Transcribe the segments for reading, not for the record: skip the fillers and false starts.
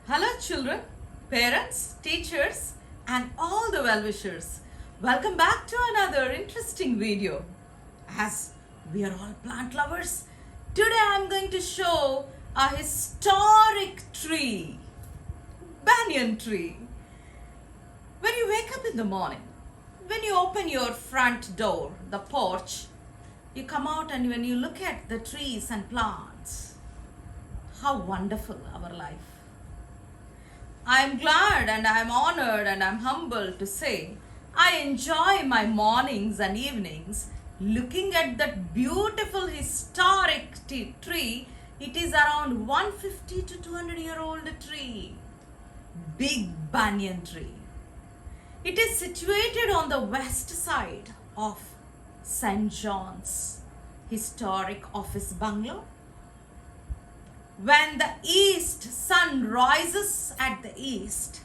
Hello children, parents, teachers and all the well-wishers. Welcome back to another interesting video. As we are all plant lovers, today I am going to show a historic tree, banyan tree. When you wake up in the morning, when you open your front door, the porch, you come out and when you look at the trees and plants, how wonderful our life. I am glad and I am honored and I am humbled to say I enjoy my mornings and evenings looking at that beautiful historic tree. It is around 150 to 200-year-old tree. Big banyan tree. It is situated on the west side of St. John's historic office bungalow. When the east sun rises at the east,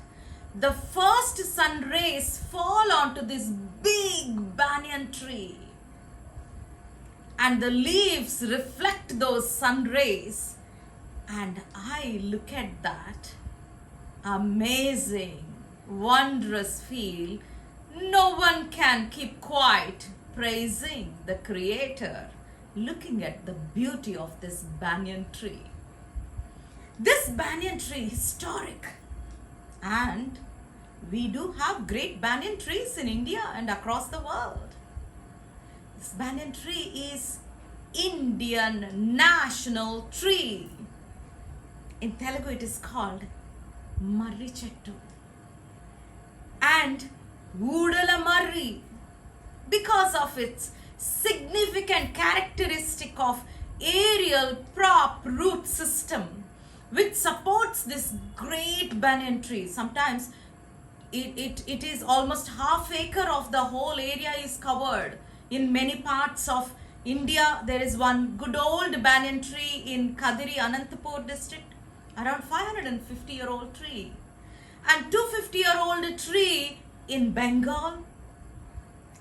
the first sun rays fall onto this big banyan tree and the leaves reflect those sun rays, and I look at that amazing, wondrous feel. No one can keep quiet praising the Creator, looking at the beauty of this banyan tree. This banyan tree is historic, and we do have great banyan trees in India and across the world. This banyan tree is Indian national tree. In Telugu it is called Marri Chettu and Udala Marri because of its significant characteristic of aerial prop root system which supports this great banyan tree. Sometimes it is almost half acre of the whole area is covered. In many parts of India, there is one good old banyan tree in Kadiri, Anantapur district, around 550-year-old tree. And 250-year-old tree in Bengal.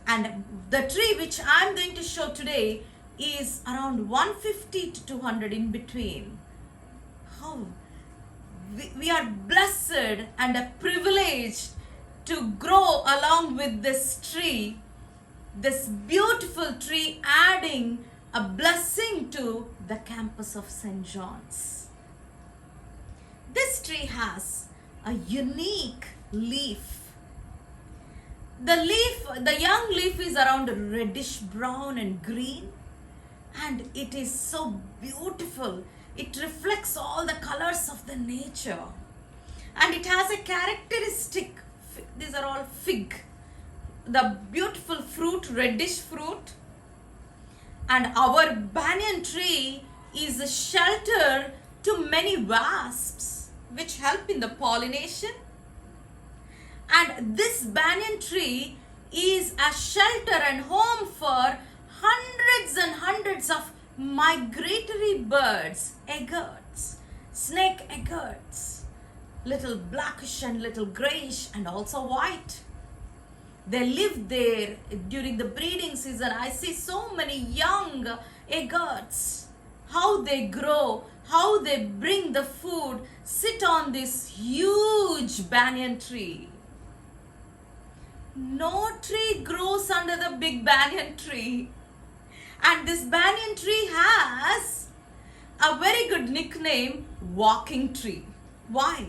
And the tree which I am going to show today is around 150 to 200 in between. How we are blessed and privileged to grow along with this tree, this beautiful tree, adding a blessing to the campus of St. John's. This tree has a unique leaf. The young leaf is around reddish brown and green, and it is so beautiful. It reflects all the colors of the nature, and it has a characteristic, these are all fig, the beautiful fruit, reddish fruit. And our banyan tree is a shelter to many wasps which help in the pollination. And this banyan tree is a shelter and home for hundreds and hundreds of migratory birds, eagles, snake eagles, little blackish and little grayish and also white. They live there during the breeding season. I see so many young eagles, how they grow, how they bring the food, sit on this huge banyan tree. No tree grows under the big banyan tree. And this banyan tree has a very good nickname, walking tree. Why?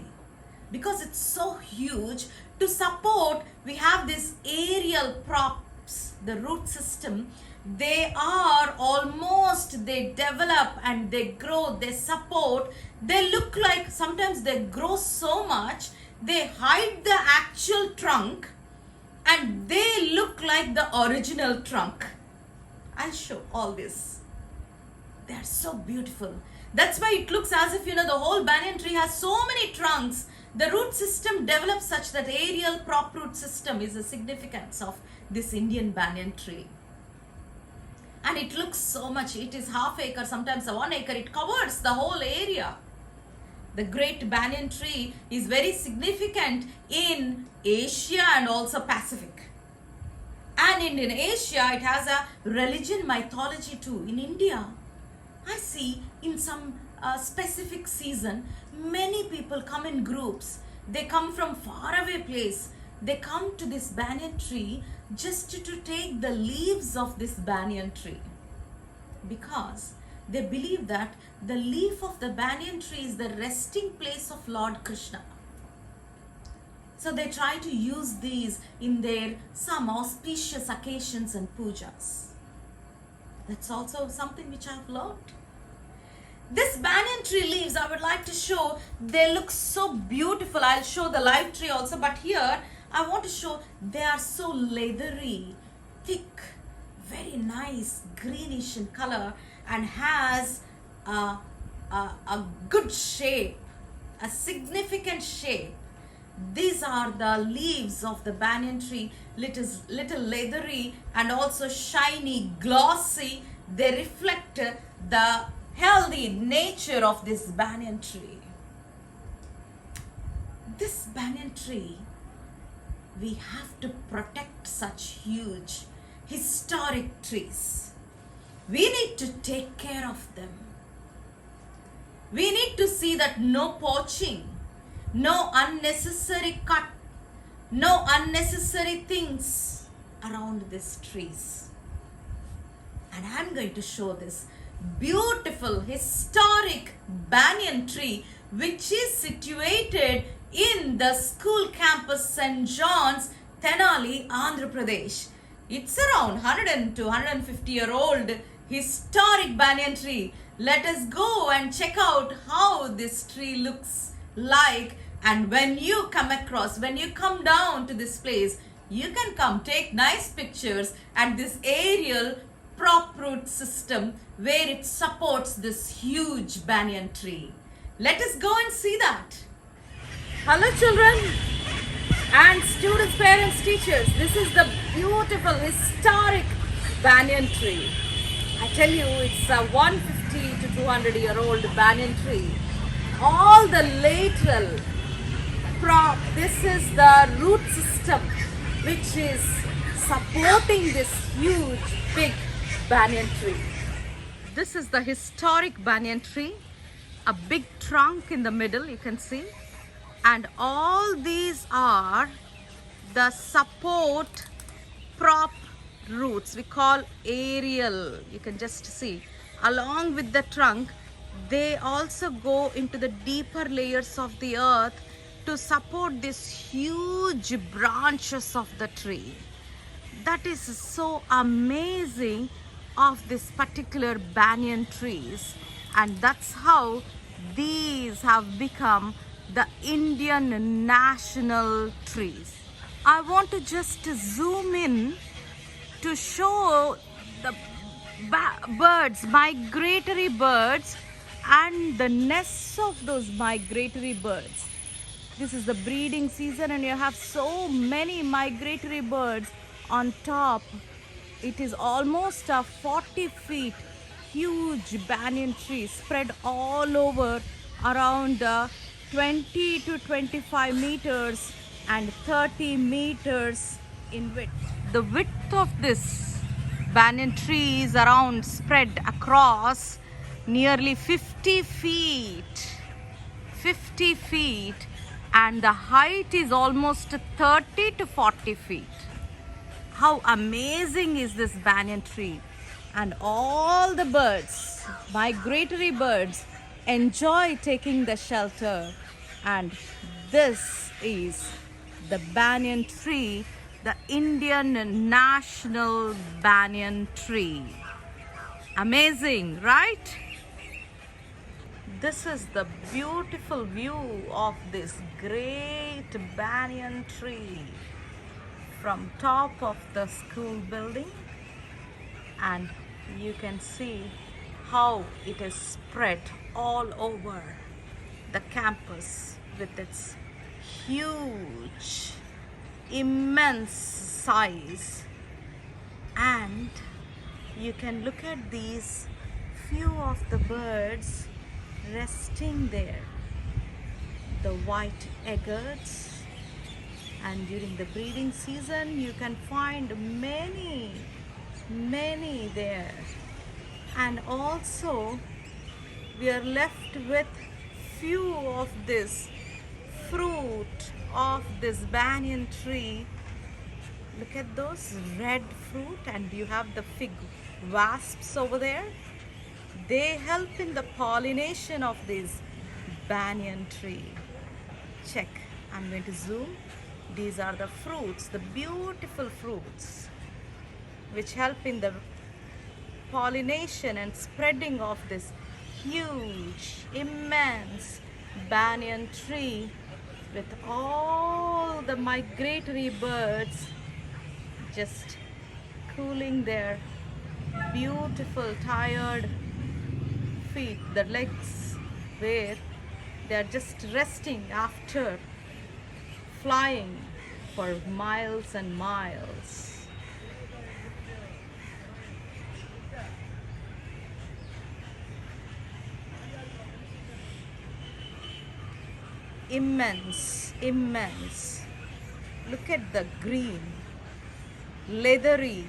Because it's so huge. To support, we have this aerial props, the root system. They are almost, they develop and they grow, they support. They look like, sometimes they grow so much, they hide the actual trunk and they look like the original trunk. I'll show all this. They are so beautiful. That's why it looks as if, the whole banyan tree has so many trunks. The root system develops such that aerial prop root system is the significance of this Indian banyan tree. And it looks so much. It is half acre, sometimes 1 acre. It covers the whole area. The great banyan tree is very significant in Asia and also Pacific. And in Asia, it has a religion mythology too. In India, I see in some specific season, many people come in groups. They come from faraway place. They come to this banyan tree just to take the leaves of this banyan tree, because they believe that the leaf of the banyan tree is the resting place of Lord Krishna. So they try to use these in their some auspicious occasions and pujas. That's also something which I've learned. This banyan tree leaves, I would like to show, they look so beautiful. I'll show the live tree also, but here I want to show they are so leathery, thick, very nice, greenish in color, and has a good shape, a significant shape. These are the leaves of the banyan tree, little leathery and also shiny, glossy. They reflect the healthy nature of this banyan tree. This banyan tree, we have to protect such huge, historic trees. We need to take care of them. We need to see that no poaching, no unnecessary cut, no unnecessary things around these trees. And I'm going to show this beautiful historic banyan tree which is situated in the school campus St. John's, Tenali, Andhra Pradesh. It's around 100 to 150-year-old historic banyan tree. Let us go and check out how this tree looks like. And when you come down to this place, you can come take nice pictures at this aerial prop root system where it supports this huge banyan tree. Let us go and see that. Hello children and students, parents, teachers. This is the beautiful historic banyan tree. I tell you, it's a 150 to 200-year-old banyan tree. All the lateral prop, this is the root system which is supporting this huge big banyan tree. This is the historic banyan tree, a big trunk in the middle, you can see, and all these are the support prop roots we call aerial. You can just see along with the trunk, they also go into the deeper layers of the earth to support these huge branches of the tree. That is so amazing of this particular banyan trees, and that's how these have become the Indian national trees. I want to just zoom in to show the birds, migratory birds, and the nests of those migratory birds. This is the breeding season and you have so many migratory birds on top. It is almost a 40 feet huge banyan tree spread all over around 20 to 25 meters and 30 meters in width. The width of this banyan tree is around spread across nearly 50 feet. 50 feet, and the height is almost 30 to 40 feet. How amazing is this banyan tree? And all the birds, migratory birds, enjoy taking the shelter. And this is the banyan tree, the Indian national banyan tree. Amazing, right? This is the beautiful view of this great banyan tree from top of the school building, and you can see how it is spread all over the campus with its huge, immense size. And you can look at these few of the birds resting there, the white eagles, and during the breeding season you can find many there. And also we are left with few of this fruit of this banyan tree. Look at those red fruit, and you have the fig wasps over there. They help in the pollination of this banyan tree. Check, I'm going to zoom. These are the fruits, the beautiful fruits, which help in the pollination and spreading of this huge, immense banyan tree with all the migratory birds just cooling their beautiful, tired feet, the legs, where they are just resting after flying for miles and miles. Immense, immense. Look at the green, leathery,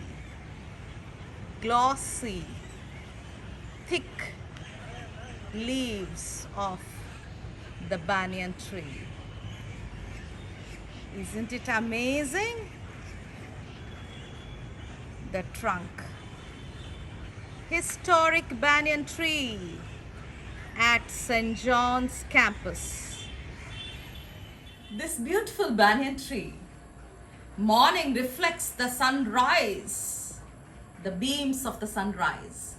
glossy, thick leaves of the banyan tree. Isn't it amazing? The trunk. Historic banyan tree at St. John's campus. This beautiful banyan tree, morning reflects the sunrise, the beams of the sunrise.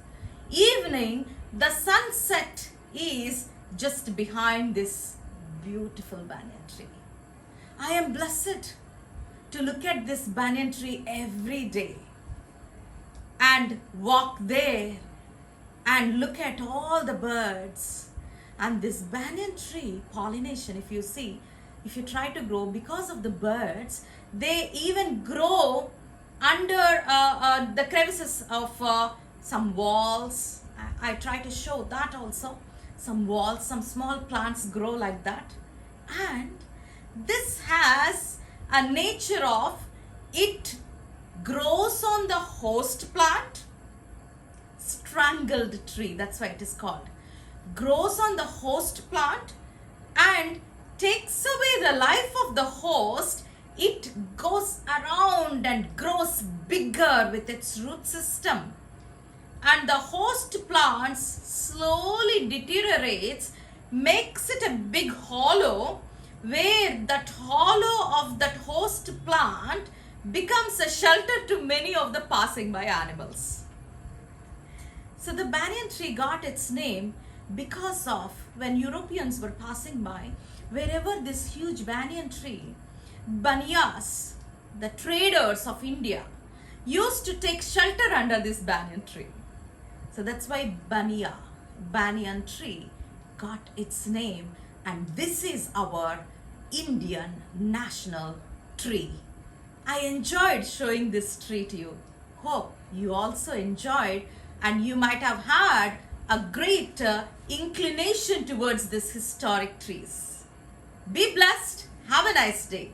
Evening, the sunset is just behind this beautiful banyan tree. I am blessed to look at this banyan tree every day and walk there and look at all the birds. And this banyan tree pollination, if you see, if you try to grow, because of the birds, they even grow under the crevices of some walls. I try to show that also. Some walls, some small plants grow like that. And this has a nature of, it grows on the host plant, strangled tree, that's why it is called. Grows on the host plant and takes away the life of the host. It goes around and grows bigger with its root system. And the host plants slowly deteriorates, makes it a big hollow, where that hollow of that host plant becomes a shelter to many of the passing by animals. So the banyan tree got its name because of when Europeans were passing by, wherever this huge banyan tree, Banyas, the traders of India, used to take shelter under this banyan tree. So that's why banyan tree, got its name, and this is our Indian national tree. I enjoyed showing this tree to you. Hope you also enjoyed, and you might have had a great inclination towards this historic trees. Be blessed. Have a nice day.